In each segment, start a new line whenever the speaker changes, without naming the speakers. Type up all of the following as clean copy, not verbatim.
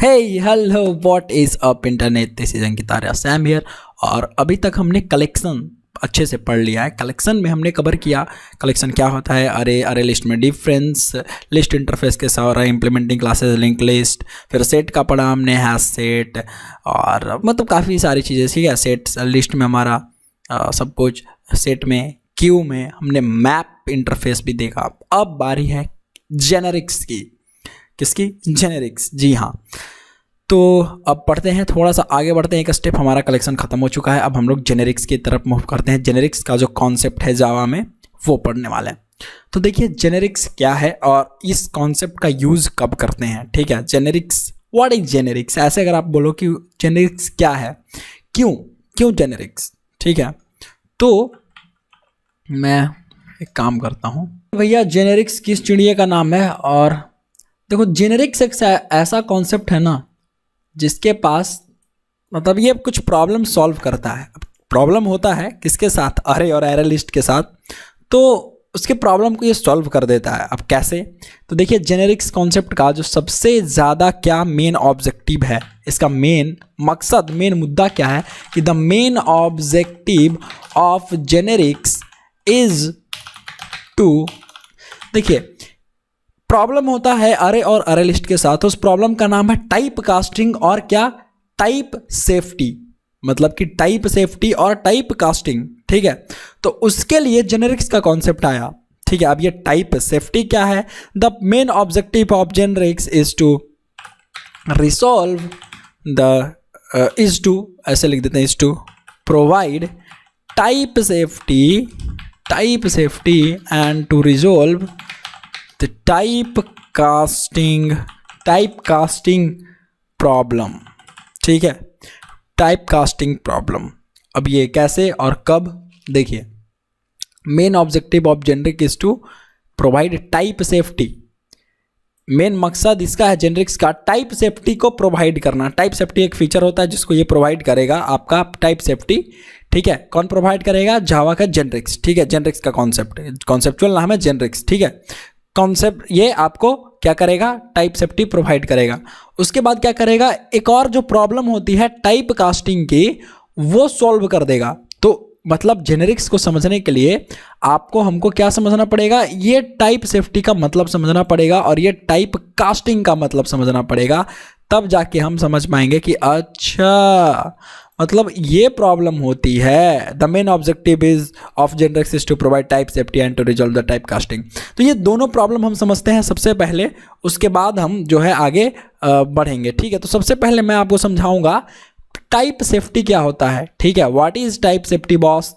Hello what is up internet, this is Ankit Arya Sam here. और अभी तक हमने कलेक्शन अच्छे से पढ़ लिया है। कलेक्शन में हमने कवर किया कलेक्शन क्या होता है, अरे लिस्ट में डिफरेंस, लिस्ट इंटरफेस के साथ इंप्लीमेंटिंग क्लासेस, लिंक लिस्ट, फिर सेट का पढ़ा हमने, हैश सेट, और मतलब काफ़ी सारी चीज़ें। ठीक है, सेट लिस्ट में हमारा सब कुछ, सेट में, क्यू में हमने मैप इंटरफेस भी देखा। अब बारी है जेनेरिक्स की। किसकी? जेनेरिक्स। जी हाँ, तो अब पढ़ते हैं, थोड़ा सा आगे बढ़ते हैं, एक स्टेप। हमारा कलेक्शन खत्म हो चुका है, अब हम लोग जेनेरिक्स की तरफ मूव करते हैं। जेनेरिक्स का जो कॉन्सेप्ट है जावा में वो पढ़ने वाले हैं। तो देखिए जेनेरिक्स क्या है और इस कॉन्सेप्ट का यूज़ कब करते हैं। ठीक है, जेनेरिक्स, व्हाट इज जेनेरिक्स। ऐसे अगर आप बोलो कि जेनेरिक्स क्या है, क्यों जेनेरिक्स। ठीक है, तो मैं एक काम करता हूँ भैया, जेनेरिक्स किस चिड़िया का नाम है। और देखो जेनेरिक्स एक ऐसा कॉन्सेप्ट है ना जिसके पास मतलब ये कुछ प्रॉब्लम सॉल्व करता है। प्रॉब्लम होता है किसके साथ? अरे और एरे लिस्ट के साथ। तो उसके प्रॉब्लम को ये सॉल्व कर देता है। अब कैसे? तो देखिए जेनेरिक्स कॉन्सेप्ट का जो सबसे ज़्यादा क्या मेन ऑब्जेक्टिव है, इसका मेन मकसद, मेन मुद्दा क्या है कि the main objective of generics is to, देखिए प्रॉब्लम होता है अरे और अरे लिस्ट के साथ। उस प्रॉब्लम का नाम है टाइप कास्टिंग और क्या? Type safety. मतलब कि टाइप सेफ्टी और टाइप कास्टिंग। ठीक है, तो उसके लिए जेनेरिक्स का कॉन्सेप्ट आया। ठीक है, अब ये टाइप सेफ्टी क्या है? The main objective of generics is to resolve the is to, ऐसे लिख देते हैं, is to provide type safety and to resolve the type casting problem. ठीक है, टाइप कास्टिंग प्रॉब्लम। अब ये कैसे और कब? देखिए main objective of generic is to provide type safety. Main मकसद इसका है जेनेरिक्स का टाइप सेफ्टी को प्रोवाइड करना। टाइप सेफ्टी एक फीचर होता है जिसको ये प्रोवाइड करेगा, आपका टाइप सेफ्टी। ठीक है, कौन प्रोवाइड करेगा? जावा का जेनेरिक्स। ठीक है, जेनेरिक्स का कॉन्सेप्चुअल नाम है जेनेरिक्स। ठीक है, कॉन्सेप्ट ये आपको क्या करेगा? टाइप सेफ्टी प्रोवाइड करेगा। उसके बाद क्या करेगा? एक और जो प्रॉब्लम होती है टाइप कास्टिंग की, वो सॉल्व कर देगा। तो मतलब जेनेरिक्स को समझने के लिए आपको हमको क्या समझना पड़ेगा? ये टाइप सेफ्टी का मतलब समझना पड़ेगा और ये टाइप कास्टिंग का मतलब समझना पड़ेगा। तब जाके हम समझ पाएंगे कि अच्छा मतलब ये प्रॉब्लम होती है। The main objective is of generics is to provide type safety and to resolve the type casting. तो ये दोनों प्रॉब्लम हम समझते हैं सबसे पहले, उसके बाद हम जो है आगे बढ़ेंगे। ठीक है, तो सबसे पहले मैं आपको समझाऊंगा टाइप सेफ्टी क्या होता है। ठीक है, what is type safety boss,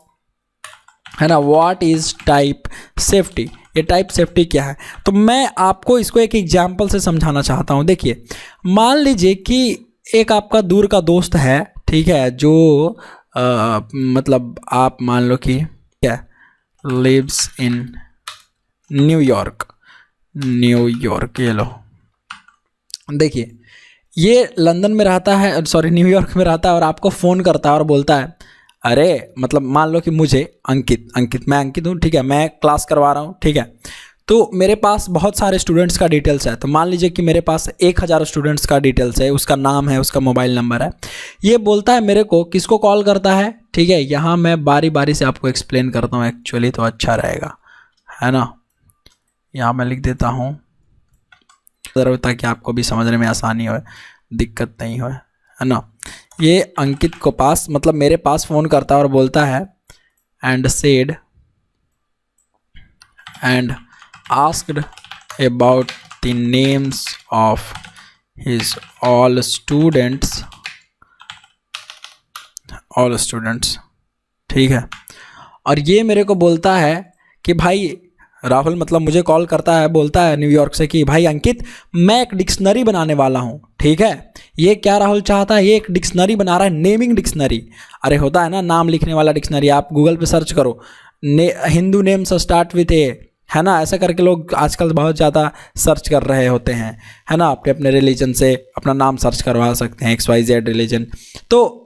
है ना, व्हाट इज टाइप सेफ्टी, ये टाइप सेफ्टी क्या है। तो मैं आपको इसको एक एग्जाम्पल से समझाना चाहता हूँ। देखिए मान लीजिए कि एक आपका दूर का दोस्त है, ठीक है, जो मतलब आप मान लो कि क्या, लिव्स इन न्यूयॉर्क। ये लो, देखिए ये लंदन में रहता है, सॉरी न्यूयॉर्क में रहता है, और आपको फ़ोन करता है और बोलता है अरे मतलब मान लो कि मुझे मैं अंकित हूँ। ठीक है, मैं क्लास करवा रहा हूँ। ठीक है, तो मेरे पास बहुत सारे स्टूडेंट्स का डिटेल्स है। तो मान लीजिए कि मेरे पास 1000 स्टूडेंट्स का डिटेल्स है, उसका नाम है, उसका मोबाइल नंबर है। ये बोलता है मेरे को, किसको कॉल करता है? ठीक है, यहाँ मैं बारी बारी से आपको एक्सप्लेन करता हूँ एक्चुअली, तो अच्छा रहेगा, है ना। यहाँ मैं लिख देता हूँ ताकि आपको भी समझने में आसानी हो, दिक्कत नहीं हो, है ना। ये अंकित को पास मतलब मेरे पास फ़ोन करता है और बोलता है and said and asked about the names of his all students। ठीक है, और ये मेरे को बोलता है कि भाई राहुल, मतलब मुझे कॉल करता है, बोलता है न्यूयॉर्क से कि भाई अंकित मैं एक डिक्शनरी बनाने वाला हूँ। ठीक है, ये क्या राहुल चाहता है? ये एक डिक्शनरी बना रहा है, नेमिंग डिक्शनरी। अरे होता है ना नाम लिखने वाला डिक्शनरी, आप गूगल पे सर्च करो, हिंदू नेम्स स्टार्ट विथ ए, है ना, ऐसा करके लोग आजकल बहुत ज़्यादा सर्च कर रहे होते हैं, है ना। अपने अपने रिलीजन से अपना नाम सर्च करवा सकते हैं, XYZ रिलीजन। तो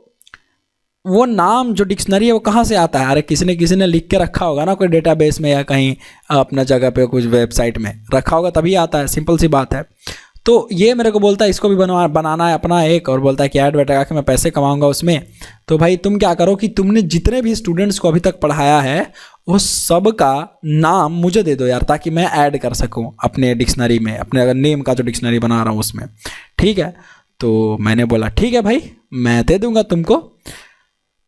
वो नाम जो डिक्शनरी है वो कहाँ से आता है? अरे किसी ने लिख के रखा होगा ना, कोई डेटाबेस में या कहीं अपना जगह पे कुछ वेबसाइट में रखा होगा, तभी आता है। सिंपल सी बात है। तो ये मेरे को बोलता है इसको भी बनाना है अपना एक, और बोलता है कि ऐड बैठा के मैं पैसे कमाऊंगा उसमें। तो भाई तुम क्या करो कि तुमने जितने भी स्टूडेंट्स को अभी तक पढ़ाया है वो सब का नाम मुझे दे दो यार, ताकि मैं ऐड कर सकूं अपने डिक्शनरी में, अपने अगर नेम का जो डिक्शनरी बना रहा हूँ उसमें। ठीक है, तो मैंने बोला ठीक है भाई मैं दे दूंगा तुमको।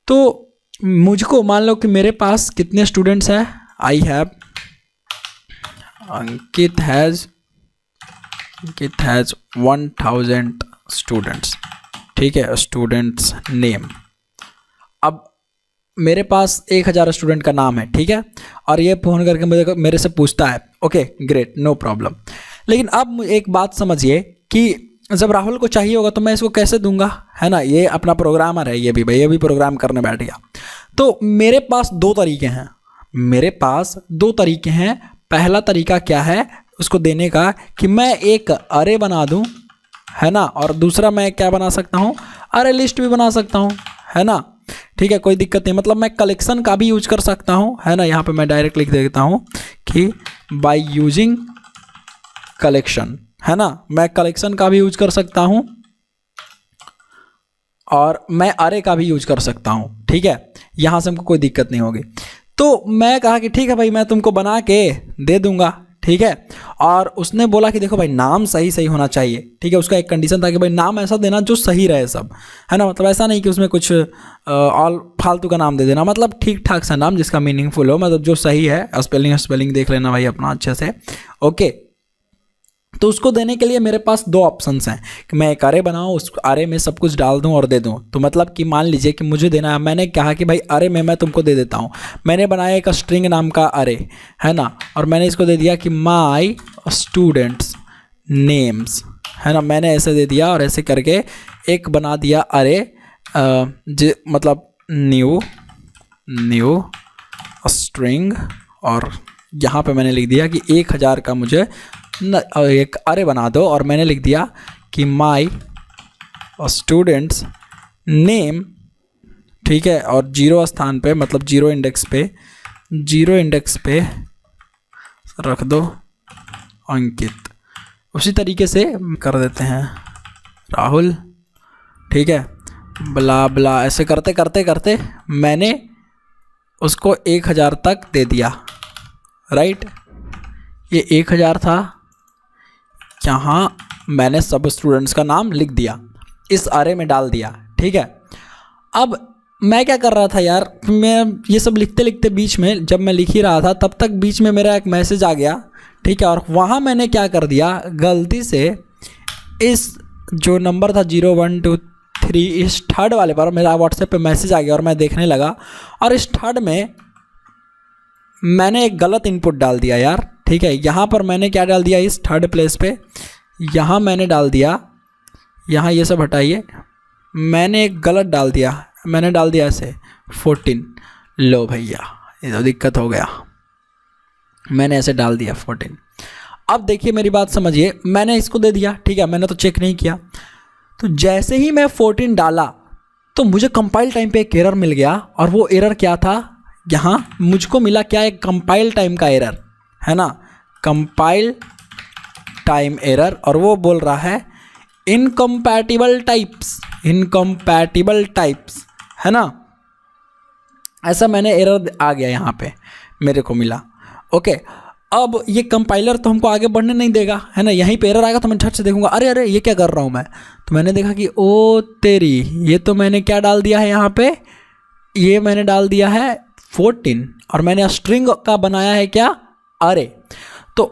तो मुझको मान लो कि मेरे पास कितने स्टूडेंट्स हैं, I have Ankit has 1000 students. ठीक है, स्टूडेंट्स नेम। अब मेरे पास 1000 स्टूडेंट का नाम है। ठीक है, और ये फ़ोन करके मेरे से पूछता है, ओके ग्रेट नो प्रॉब्लम। लेकिन अब एक बात समझिए कि जब राहुल को चाहिए होगा तो मैं इसको कैसे दूंगा, है ना। ये अपना प्रोग्रामर है, ये भी भाई ये भी प्रोग्राम करने बैठ गया। तो मेरे पास दो तरीके हैं, मेरे पास दो तरीके हैं। पहला तरीका क्या है उसको देने का कि मैं एक अरे बना दूं, है ना, और दूसरा मैं क्या बना सकता हूं, अरे लिस्ट भी बना सकता हूं, है ना। ठीक है, कोई दिक्कत नहीं, मतलब मैं कलेक्शन का भी यूज कर सकता हूं, है ना। यहाँ पे मैं डायरेक्ट लिख देता हूं कि बाय यूजिंग कलेक्शन, है ना। मैं कलेक्शन का भी यूज कर सकता हूं और मैं अरे का भी यूज कर सकता हूं। ठीक है, यहां से हमको कोई दिक्कत नहीं होगी। तो मैं कहा कि ठीक है भाई मैं तुमको बना के दे दूंगा। ठीक है, और उसने बोला कि देखो भाई नाम सही सही होना चाहिए। ठीक है, उसका एक कंडीशन था कि भाई नाम ऐसा देना जो सही रहे सब, है ना। मतलब ऐसा नहीं कि उसमें कुछ ऑल फालतू का नाम दे देना, मतलब ठीक ठाक सा नाम जिसका मीनिंगफुल हो, मतलब जो सही है। स्पेलिंग देख लेना भाई अपना अच्छे से। ओके, तो उसको देने के लिए मेरे पास दो ऑप्शंस हैं कि मैं एक अरे बनाऊं, उस अरे में सब कुछ डाल दूं और दे दूं। तो मतलब कि मान लीजिए कि मुझे देना है, मैंने कहा कि भाई अरे में मैं तुमको दे देता हूं। मैंने बनाया एक स्ट्रिंग नाम का अरे, है ना, और मैंने इसको दे दिया कि माय स्टूडेंट्स नेम्स, है ना। मैंने ऐसे दे दिया और ऐसे करके एक बना दिया अरे, मतलब न्यू स्ट्रिंग, और यहाँ पे मैंने लिख दिया कि 1000 का मुझे एक अरे बना दो, और मैंने लिख दिया कि माय स्टूडेंट्स नेम। ठीक है, और जीरो स्थान पे, मतलब जीरो इंडेक्स पे रख दो अंकित। उसी तरीके से कर देते हैं राहुल। ठीक है, ब्ला ब्ला ऐसे करते करते मैंने उसको 1000 तक दे दिया। राइट, ये 1000 था, यहाँ मैंने सब स्टूडेंट्स का नाम लिख दिया, इस अरे में डाल दिया। ठीक है, अब मैं क्या कर रहा था यार, मैं ये सब लिखते लिखते बीच में जब मैं लिख ही रहा था तब तक बीच में मेरा एक मैसेज आ गया। ठीक है, और वहाँ मैंने क्या कर दिया, गलती से इस जो नंबर था 0123, इस थर्ड वाले पर मेरा व्हाट्सएप पे मैसेज आ गया और मैं देखने लगा, और इस थर्ड में मैंने एक गलत इनपुट डाल दिया यार। ठीक है, यहाँ पर मैंने क्या डाल दिया, इस थर्ड प्लेस पे यहाँ मैंने डाल दिया, यहाँ ये सब हटाइए, मैंने एक गलत डाल दिया, मैंने डाल दिया ऐसे 14। लो भैया ये तो दिक्कत हो गया, मैंने ऐसे डाल दिया 14। अब देखिए मेरी बात समझिए, मैंने इसको दे दिया। ठीक है, मैंने तो चेक नहीं किया, तो जैसे ही मैं 14 डाला तो मुझे कंपाइल टाइम पे एक एरर मिल गया, और वो एरर क्या था, यहाँ मुझको मिला क्या, एक कंपाइल टाइम का एरर, है ना, कंपाइल टाइम एरर। और वो बोल रहा है इनकम्पैटिबल टाइप्स, है ना। ऐसा मैंने एरर आ गया यहाँ पे मेरे को मिला। ओके, अब ये कंपाइलर तो हमको आगे बढ़ने नहीं देगा, है ना। यहीं पे एरर आएगा तो मैं झट से देखूंगा, अरे ये क्या कर रहा हूँ मैं। तो मैंने देखा कि ओ तेरी, ये तो मैंने क्या डाल दिया है यहाँ पे, ये मैंने डाल दिया है 14, और मैंने स्ट्रिंग का बनाया है क्या, अरे। तो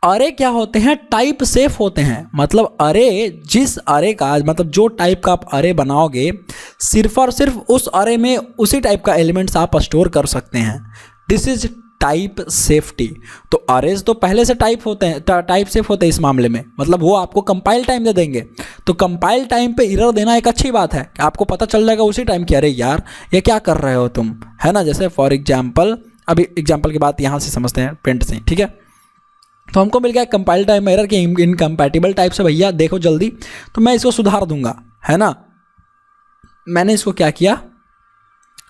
अरे क्या होते हैं, टाइप सेफ होते हैं। मतलब अरे, जिस अरे का, मतलब जो टाइप का आप अरे बनाओगे, सिर्फ और सिर्फ उस अरे में उसी टाइप का एलिमेंट्स आप स्टोर कर सकते हैं। This is type safety. तो अरेज तो पहले से टाइप होते हैं, टाइप सेफ होते हैं इस मामले में, मतलब वो आपको कंपाइल टाइम दे देंगे। तो कंपाइल टाइम पे एरर देना एक अच्छी बात है कि आपको पता चल जाएगा उसी टाइम कि अरे यार ये क्या कर रहे हो तुम, है ना। जैसे फॉर एग्जाम्पल, अभी एग्जाम्पल की बात यहाँ से समझते हैं प्रिंट से। ठीक है, तो हमको मिल गया कंपाइल टाइम एरर के इनकम्पैटिबल टाइप से, भैया देखो जल्दी। तो मैं इसको सुधार दूंगा, है ना। मैंने इसको क्या किया,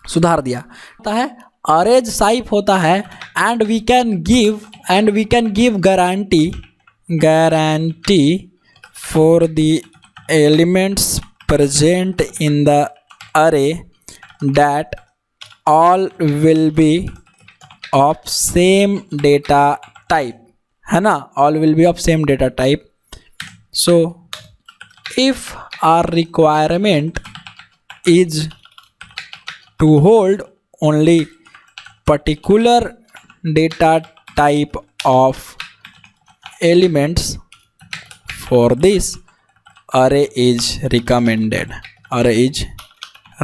सुधार दिया। होता है अरेज साइप होता है, and we can give guarantee for the elements present in the array that all will be of same data type, है ना, all will be of same data type. So if our requirement is to hold only particular data type of elements, for this array is recommended, array is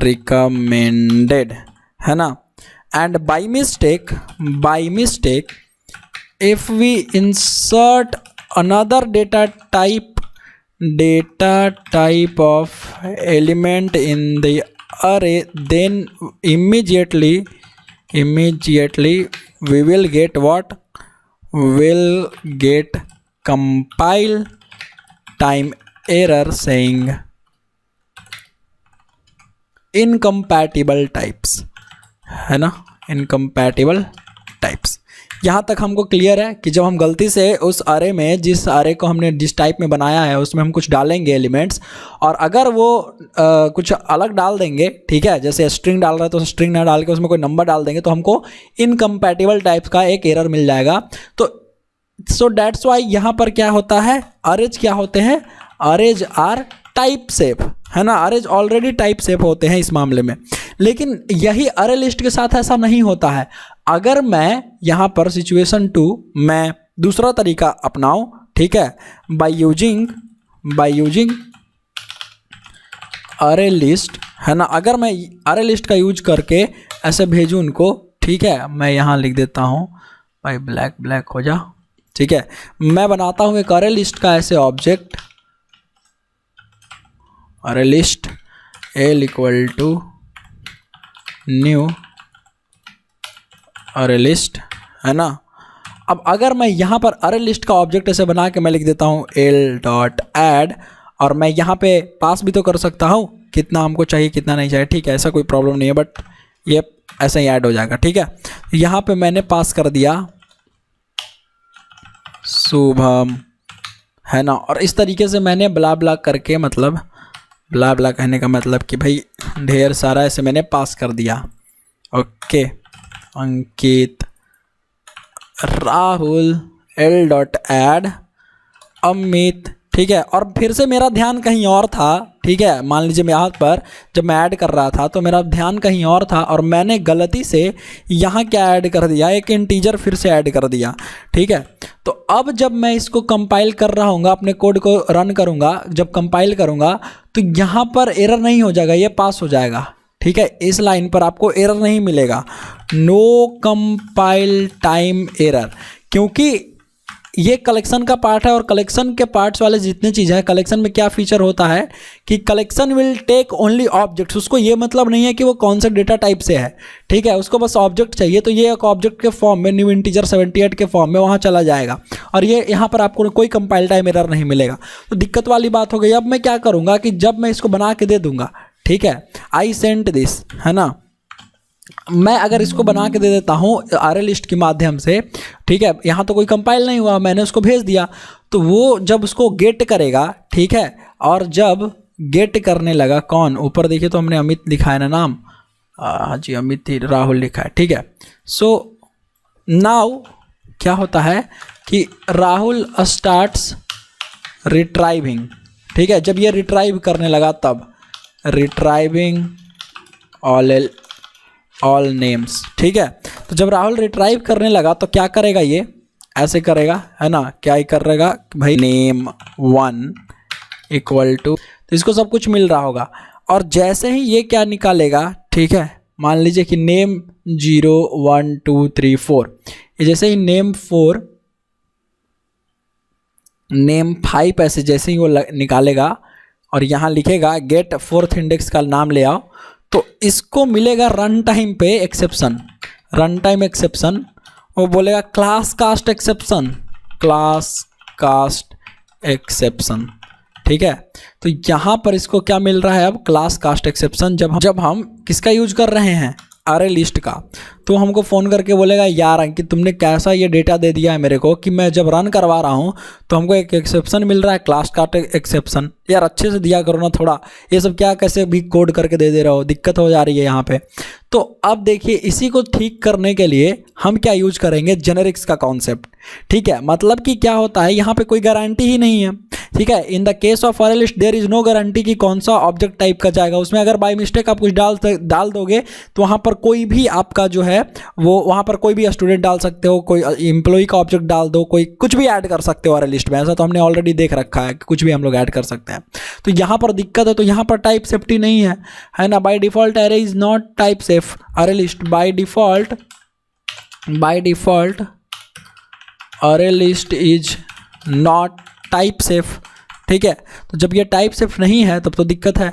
recommended, है ना. And by mistake if we insert another data type of element in the array, then immediately we will get what? Will get compile time error saying incompatible types, है ना, incompatible types. यहाँ तक हमको clear है कि जब हम गलती से उस अरे में, जिस अरे को हमने जिस टाइप में बनाया है उसमें हम कुछ डालेंगे एलिमेंट्स, और अगर वो कुछ अलग डाल देंगे, ठीक है, जैसे स्ट्रिंग डाल रहा है तो स्ट्रिंग ना डाल के उसमें कोई नंबर डाल देंगे, तो हमको इनकम्पैटिबल टाइप्स का एक एरर मिल जाएगा. तो सो डैट्स वाई यहाँ पर क्या होता है, अरेज क्या होते हैं, अरेज आर टाइप सेफ, है ना, अरेज ऑलरेडी टाइप सेफ होते हैं इस मामले में. लेकिन यही अरे लिस्ट के साथ ऐसा नहीं होता है. अगर मैं यहाँ पर सिचुएशन 2 मैं दूसरा तरीका अपनाऊं, ठीक है, बाय यूजिंग अरे लिस्ट, है ना, अगर मैं अरे लिस्ट का यूज करके ऐसे भेजूं उनको, ठीक है, मैं यहाँ लिख देता हूँ भाई ब्लैक हो जा, ठीक है, मैं बनाता हूँ एक अरे लिस्ट का ऐसे object, array list L equal to new array list, है ना. अब अगर मैं यहाँ पर अरे लिस्ट का ऑब्जेक्ट ऐसे बना के मैं लिख देता हूँ एल डॉट ऐड, और मैं यहाँ पे पास भी तो कर सकता हूँ कितना हमको चाहिए कितना नहीं चाहिए, ठीक है, ऐसा कोई प्रॉब्लम नहीं है, बट ये ऐसा ही ऐड हो जाएगा, ठीक है. यहाँ पे मैंने पास कर दिया शुभम, है ना, और इस तरीके से मैंने ब्ला ब्ला करके, मतलब ब्ला ब्ला कहने का मतलब कि भाई ढेर सारा ऐसे मैंने पास कर दिया. Okay, Ankit, Rahul, L dot add, Amit, ठीक है. और फिर से मेरा ध्यान कहीं और था, ठीक है, मान लीजिए मैं यहाँ पर जब मैं ऐड कर रहा था तो मेरा ध्यान कहीं और था और मैंने गलती से यहाँ क्या ऐड कर दिया, एक इंटीजर फिर से ऐड कर दिया, ठीक है. तो अब जब मैं इसको कंपाइल कर रहा हूँ, अपने कोड को रन करूँगा, जब कंपाइल करूँगा तो यहाँ पर एरर नहीं हो जाएगा, ये पास हो जाएगा, ठीक है. इस लाइन पर आपको एरर नहीं मिलेगा, नो कंपाइल टाइम एरर, क्योंकि ये कलेक्शन का पार्ट है. और कलेक्शन के पार्ट्स वाले जितने चीज़ें हैं, कलेक्शन में क्या फीचर होता है कि collection will take only objects. उसको ये मतलब नहीं है कि वो कौन से डेटा टाइप से है, ठीक है, उसको बस ऑब्जेक्ट चाहिए, तो ये एक ऑब्जेक्ट के फॉर्म में न्यू इंटीजर 78 के फॉर्म में वहाँ चला जाएगा, और ये यहाँ पर आपको कोई कंपाइल टाइम एरर नहीं मिलेगा. तो दिक्कत वाली बात हो गई. अब मैं क्या करूँगा कि जब मैं इसको बना के दे दूँगा, ठीक है, आई सेंट दिस, है ना, मैं अगर इसको बना के दे देता हूँ आर लिस्ट के माध्यम से, ठीक है, यहाँ तो कोई कंपाइल नहीं हुआ, मैंने उसको भेज दिया, तो वो जब उसको गेट करेगा, ठीक है, और जब गेट करने लगा, कौन, ऊपर देखिए तो हमने अमित लिखा है ना नाम, हाँ जी अमित ही, राहुल लिखा है, ठीक है. सो नाउ क्या होता है कि राहुल स्टार्ट्स रिट्राइविंग, ठीक है, जब ये रिट्राइव करने लगा तब रिट्राइविंग ऑल नेम्स, ठीक है. तो जब राहुल रिट्राइव करने लगा तो क्या करेगा, ये ऐसे करेगा, है ना, क्या ही करेगा भाई, नेम 1 इक्वल टू, तो इसको सब कुछ मिल रहा होगा. और जैसे ही ये क्या निकालेगा, ठीक है, मान लीजिए कि नेम 0 1 2 3 4, जैसे ही नेम 4 नेम 5 ऐसे जैसे ही वो निकालेगा और यहाँ लिखेगा गेट 4th इंडेक्स का नाम ले आओ, तो इसको मिलेगा रन टाइम पे एक्सेप्शन, रन टाइम एक्सेप्शन. वो बोलेगा class cast exception, class cast exception, ठीक है. तो यहाँ पर इसको क्या मिल रहा है अब, क्लास कास्ट एक्सेप्शन. जब हम किसका यूज कर रहे हैं, अरे लिस्ट का, तो हमको फ़ोन करके बोलेगा यार अंकित तुमने कैसा ये डेटा दे दिया है मेरे को कि मैं जब रन करवा रहा हूँ तो हमको एक एक्सेप्शन मिल रहा है, क्लास का एक्सेप्शन। यार अच्छे से दिया करो ना थोड़ा, ये सब क्या कैसे भी कोड करके दे रहे हो, दिक्कत हो जा रही है यहाँ पे। तो अब देखिए इसी को ठीक करने के लिए हम क्या यूज करेंगे, जेनेरिक्स का कॉन्सेप्ट। ठीक है, मतलब कि क्या होता है यहाँ पे कोई गारंटी ही नहीं है। ठीक है, in the case of array list there is no guarantee कि कौन सा ऑब्जेक्ट टाइप का जाएगा उसमें। अगर बाय मिस्टेक आप कुछ डाल दोगे तो वहाँ पर कोई भी आपका जो है वो वहाँ पर कोई भी स्टूडेंट डाल सकते हो, कोई एम्प्लॉय का ऑब्जेक्ट डाल दो, कोई कुछ भी ऐड कर सकते हो अरे लिस्ट में। ऐसा तो हमने ऑलरेडी देख रखा है कि कुछ भी हम लोग ऐड कर सकते हैं। तो यहाँ पर दिक्कत है, तो यहाँ पर टाइप सेफ्टी नहीं है ना। बाय डिफॉल्ट अरे इज नॉट टाइप सेफ, अरे लिस्ट बाय डिफॉल्ट अरे list is not type safe. ठीक है, तो जब ये टाइप सेफ नहीं है तब तो दिक्कत है।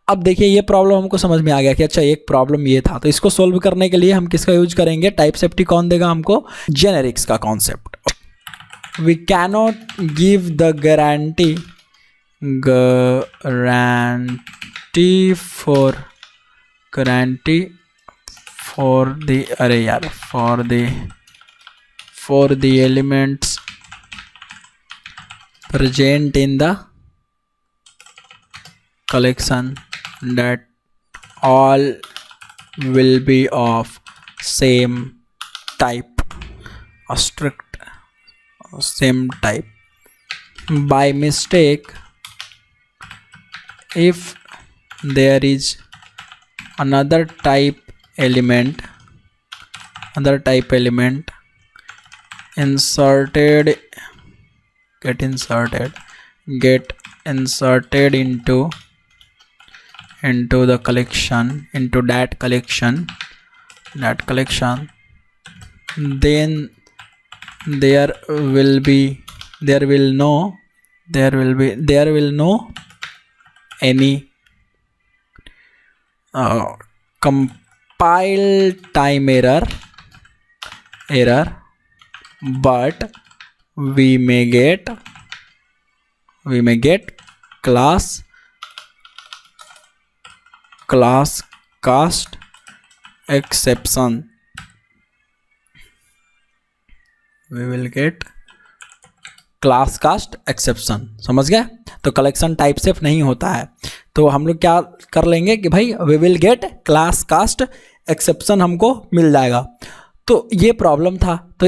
अब देखिए ये प्रॉब्लम हमको समझ में आ गया कि अच्छा एक प्रॉब्लम ये था, तो इसको सोल्व करने के लिए हम किसका यूज करेंगे, टाइप सेफ्टी कौन देगा हमको, जेनेरिक्स का concept. We cannot give the guarantee for the अरे यार for the elements present in the collection that all will be of same type, a strict same type. By mistake, if there is another type element get inserted into the collection, into that collection, then there will no any compile time error, but we may get class cast exception. We will get class cast exception. समझ गए? तो collection type safe नहीं होता है, तो हम लोग क्या कर लेंगे कि भाई we will get class cast exception, हमको मिल जाएगा। तो ये प्रॉब्लम था, तो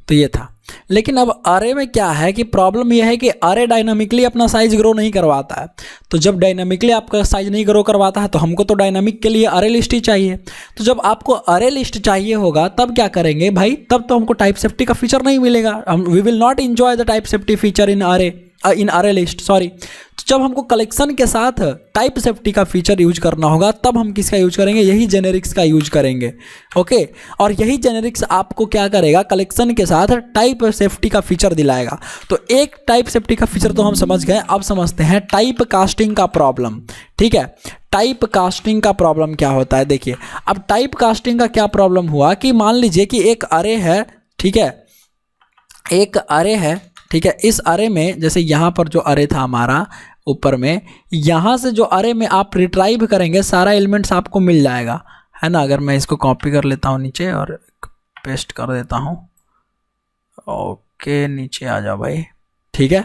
ये था। लेकिन अब अरे में क्या है कि प्रॉब्लम यह है कि अरे डायनामिकली अपना साइज ग्रो नहीं करवाता है। तो जब डायनामिकली आपका साइज नहीं ग्रो करवाता है तो हमको तो डायनामिक के लिए अरे लिस्ट ही चाहिए। तो जब आपको अरे लिस्ट चाहिए होगा तब क्या करेंगे भाई, तब तो हमको टाइप सेफ्टी का फीचर नहीं मिलेगा। We will not enjoy the type safety feature in array list, sorry. तो जब हमको कलेक्शन के साथ टाइप सेफ्टी का फीचर यूज करना होगा तब हम किसका यूज करेंगे, यही जेनेरिक्स का यूज करेंगे। ओके, और यही जेनेरिक्स आपको क्या करेगा, कलेक्शन के साथ टाइप सेफ्टी का फीचर दिलाएगा। तो एक टाइप सेफ्टी का फीचर तो हम समझ गए, अब समझते हैं टाइप कास्टिंग का प्रॉब्लम। ठीक है, टाइप कास्टिंग का प्रॉब्लम क्या होता है, देखिए। अब टाइप कास्टिंग का क्या प्रॉब्लम हुआ कि मान लीजिए कि एक अरे है, ठीक है, एक अरे है, ठीक है। इस अरे में जैसे यहाँ पर जो अरे था हमारा ऊपर में, यहाँ से जो अरे में आप रिट्राइव करेंगे सारा एलिमेंट्स आपको मिल जाएगा, है ना। अगर मैं इसको कॉपी कर लेता हूँ नीचे और पेस्ट कर देता हूँ, ओके, नीचे आ जाओ भाई। ठीक है,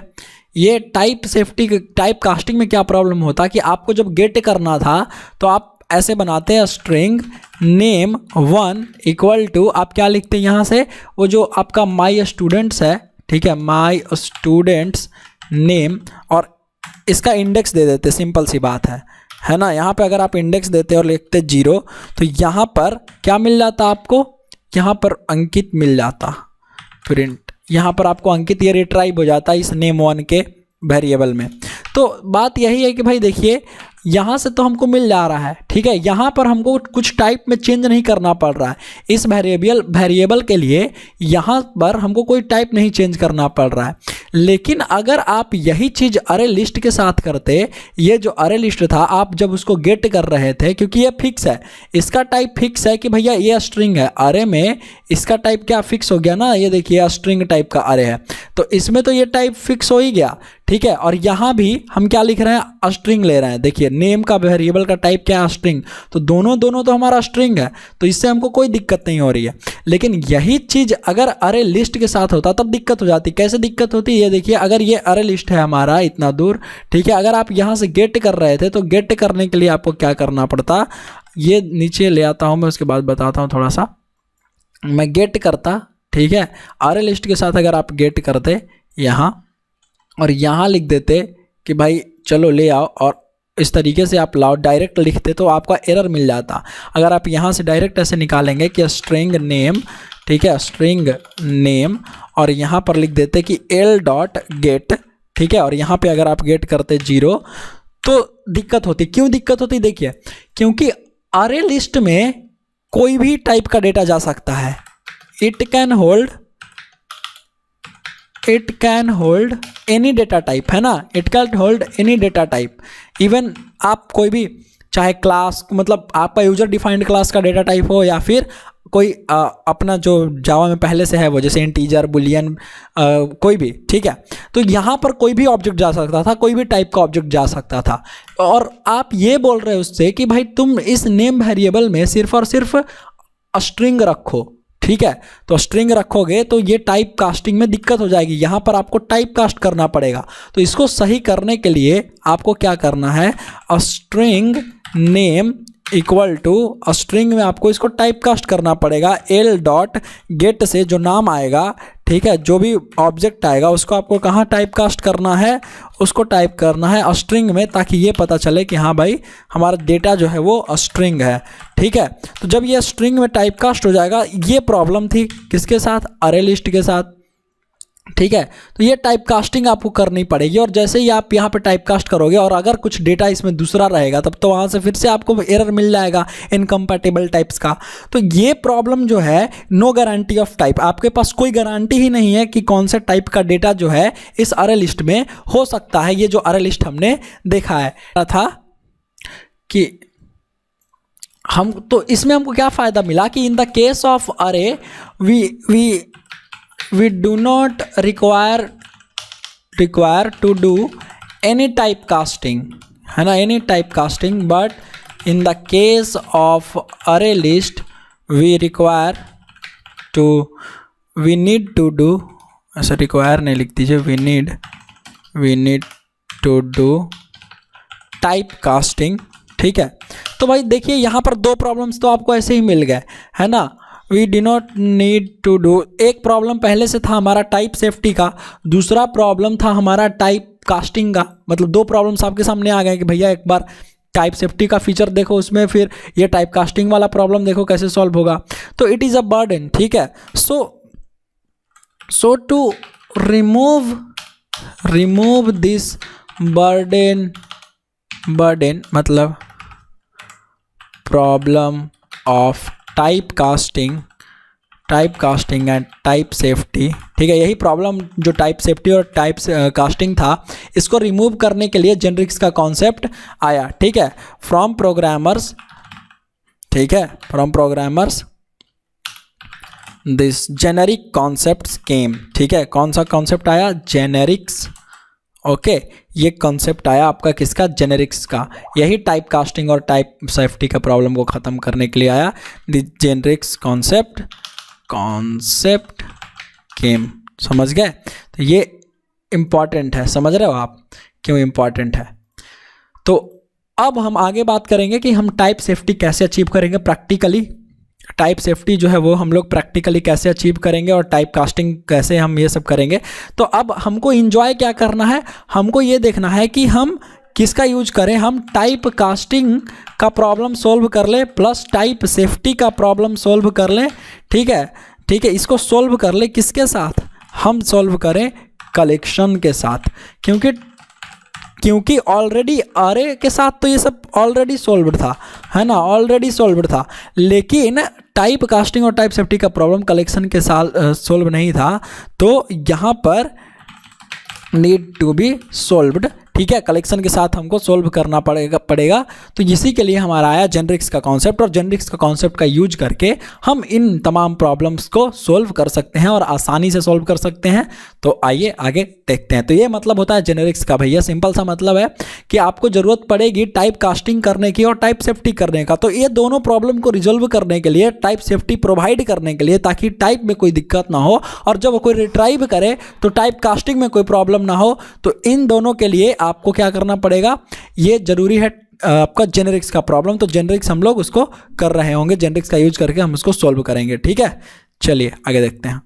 ये टाइप सेफ्टी, टाइप कास्टिंग में क्या प्रॉब्लम होता है कि आपको जब गेट करना था तो आप ऐसे बनाते हैं, स्ट्रिंग नेम 1 इक्वल टू, आप क्या लिखते हैं यहाँ से, वो जो आपका माई स्टूडेंट्स है, ठीक है, माई स्टूडेंट्स नेम, और इसका इंडेक्स दे देते, सिंपल सी बात है ना। यहाँ पे अगर आप इंडेक्स देते और लिखते 0 तो यहाँ पर क्या मिल जाता आपको, यहाँ पर अंकित मिल जाता, प्रिंट, यहाँ पर आपको अंकित ये रिट्राइव हो जाता इस नेम 1 के वेरिएबल में। तो बात यही है कि भाई देखिए यहाँ से तो हमको मिल जा रहा है, ठीक है, यहाँ पर हमको कुछ टाइप में चेंज नहीं करना पड़ रहा है। इस वेरिएबल के लिए यहाँ पर हमको कोई टाइप नहीं चेंज करना पड़ रहा है। लेकिन अगर आप यही चीज़ अरे लिस्ट के साथ करते, ये जो अरे लिस्ट था आप जब उसको गेट कर रहे थे, क्योंकि ये फिक्स है, इसका टाइप फिक्स है कि भैया ये स्ट्रिंग है, अरे में इसका टाइप क्या फिक्स हो गया ना, ये देखिए स्ट्रिंग टाइप का अरे है, तो इसमें तो ये टाइप फिक्स हो ही गया। ठीक है। और यहाँ भी हम क्या लिख रहे हैं, स्ट्रिंग ले रहे हैं। देखिए नेम का वेरिएबल का टाइप क्या है, स्ट्रिंग, तो दोनों तो हमारा स्ट्रिंग है, तो इससे हमको कोई दिक्कत नहीं हो रही है। लेकिन यही चीज़ अगर अरे लिस्ट के साथ होता तब दिक्कत हो जाती। कैसे दिक्कत होती है, ये देखिए, अगर ये अरे लिस्ट है हमारा इतना दूर, ठीक है, अगर आप यहाँ से गेट कर रहे थे तो गेट करने के लिए आपको क्या करना पड़ता, ये नीचे ले आता हूँ मैं, उसके बाद बताता हूँ थोड़ा सा। मैं गेट करता, ठीक है, अरे लिस्ट के साथ अगर आप गेट करते यहाँ और यहाँ लिख देते कि भाई चलो ले आओ, और इस तरीके से आप लाओ डायरेक्ट लिखते तो आपका एरर मिल जाता। अगर आप यहाँ से डायरेक्ट ऐसे निकालेंगे कि स्ट्रिंग नेम, ठीक है, स्ट्रिंग नेम, और यहाँ पर लिख देते कि l.get, ठीक है, और यहाँ पे अगर आप गेट करते 0 तो दिक्कत होती। क्यों दिक्कत होती, देखिए, क्योंकि अरे लिस्ट में कोई भी टाइप का डेटा जा सकता है। It can hold any data type, है ना, it can hold any data type. Even आप कोई भी, चाहे क्लास, मतलब आपका यूजर डिफाइंड क्लास का डेटा टाइप हो, या फिर कोई अपना जो जावा में पहले से है वो, जैसे इंटीजर, बुलियन, कोई भी, ठीक है, तो यहाँ पर कोई भी ऑब्जेक्ट जा सकता था, कोई भी टाइप का ऑब्जेक्ट जा सकता था। और आप ये बोल रहे हो उससे कि भाई तुम इस नेम वेरिएबल में सिर्फ और सिर्फ स्ट्रिंग रखो, ठीक है, तो स्ट्रिंग रखोगे तो ये टाइप कास्टिंग में दिक्कत हो जाएगी। यहाँ पर आपको टाइप कास्ट करना पड़ेगा। तो इसको सही करने के लिए आपको क्या करना है, string name equal to string में आपको इसको टाइप कास्ट करना पड़ेगा। l.get से जो नाम आएगा, ठीक है, जो भी ऑब्जेक्ट आएगा उसको आपको कहाँ टाइप कास्ट करना है, उसको टाइप करना है स्ट्रिंग में, ताकि ये पता चले कि हाँ भाई हमारा डेटा जो है वो स्ट्रिंग है, ठीक है। तो जब ये स्ट्रिंग में टाइप कास्ट हो जाएगा, ये प्रॉब्लम थी किसके साथ, अरे लिस्ट के साथ, ठीक है, तो ये टाइप कास्टिंग आपको करनी पड़ेगी। और जैसे ही आप यहाँ पे टाइप कास्ट करोगे और अगर कुछ डेटा इसमें दूसरा रहेगा, तब तो वहाँ से फिर से आपको एरर मिल जाएगा इनकम्पैटिबल टाइप्स का। तो ये प्रॉब्लम जो है, नो गारंटी ऑफ टाइप, आपके पास कोई गारंटी ही नहीं है कि कौन से टाइप का डेटा जो है इस अरे लिस्ट में हो सकता है। ये जो अरे लिस्ट हमने देखा है था कि हम, तो इसमें हमको क्या फ़ायदा मिला कि इन द केस ऑफ अरे we do not require to do any type casting, है ना, any type casting, but in the case of array list we need to do, ऐसा require नहीं लिख दीजिए, we need to do type casting, ठीक है। तो भाई देखिए यहाँ पर दो प्रॉब्लम्स तो आपको ऐसे ही मिल गए, है ना, we do not need to do. एक प्रॉब्लम पहले से था हमारा टाइप सेफ्टी का, दूसरा प्रॉब्लम था हमारा टाइप कास्टिंग का। मतलब दो प्रॉब्लम्स आपके सामने आ गए कि भैया एक बार टाइप सेफ्टी का फीचर देखो उसमें, फिर ये टाइप कास्टिंग वाला प्रॉब्लम देखो कैसे सॉल्व होगा। तो इट इज़ अ बर्डन, ठीक है। सो टू रिमूव दिस बर्डन मतलब problem of type casting and type safety, ठीक है, यही प्रॉब्लम जो टाइप सेफ्टी और टाइप कास्टिंग था, इसको रिमूव करने के लिए जेनरिक्स का कॉन्सेप्ट आया, ठीक है, फ्रॉम प्रोग्रामर्स, ठीक है, from programmers this generic concepts came, ठीक है, कौन सा कॉन्सेप्ट आया, जेनेरिक्स, ओके, ये कॉन्सेप्ट आया आपका किसका, जेनेरिक्स का। यही टाइप कास्टिंग और टाइप सेफ्टी का प्रॉब्लम को ख़त्म करने के लिए आया। द जेनेरिक्स कॉन्सेप्ट केम, समझ गए। तो ये इम्पॉर्टेंट है, समझ रहे हो आप क्यों इम्पॉर्टेंट है। तो अब हम आगे बात करेंगे कि हम टाइप सेफ्टी कैसे अचीव करेंगे प्रैक्टिकली। टाइप सेफ्टी जो है वो हम लोग प्रैक्टिकली कैसे अचीव करेंगे और टाइप कास्टिंग कैसे हम ये सब करेंगे। तो अब हमको एंजॉय क्या करना है, हमको ये देखना है कि हम किसका यूज करें। हम टाइप कास्टिंग का प्रॉब्लम सोल्व कर ले प्लस टाइप सेफ्टी का प्रॉब्लम सोल्व कर लें, ठीक है, ठीक है। इसको सोल्व कर ले किसके साथ, हम सोल्व करें कलेक्शन के साथ, क्योंकि ऑलरेडी अरे के साथ तो ये सब ऑलरेडी सोल्व्ड था, है ना, ऑलरेडी सोल्व्ड था। लेकिन टाइप कास्टिंग और टाइप सेफ्टी का प्रॉब्लम कलेक्शन के साथ सोल्व नहीं था, तो यहाँ पर नीड टू बी सोल्व्ड, ठीक है, कलेक्शन के साथ हमको सोल्व करना पड़ेगा। तो इसी के लिए हमारा आया जेनरिक्स का कॉन्सेप्ट, और जेनरिक्स का कॉन्सेप्ट का यूज करके हम इन तमाम प्रॉब्लम्स को सोल्व कर सकते हैं और आसानी से सोल्व कर सकते हैं। तो आइए आगे देखते हैं। तो ये मतलब होता है जेनरिक्स का भैया, सिंपल सा मतलब है कि आपको जरूरत पड़ेगी टाइप कास्टिंग करने की और टाइप सेफ्टी करने का। तो ये दोनों प्रॉब्लम को रिजॉल्व करने के लिए, टाइप सेफ्टी प्रोवाइड करने के लिए, ताकि टाइप में कोई दिक्कत ना हो और जब कोई रिट्राइव करे तो टाइप कास्टिंग में कोई प्रॉब्लम ना हो, तो इन दोनों के लिए आपको क्या करना पड़ेगा, ये जरूरी है आपका जेनरिक्स का प्रॉब्लम। तो जेनरिक्स हम लोग उसको कर रहे होंगे, जेनरिक्स का यूज करके हम उसको सॉल्व करेंगे। ठीक है, चलिए आगे देखते हैं।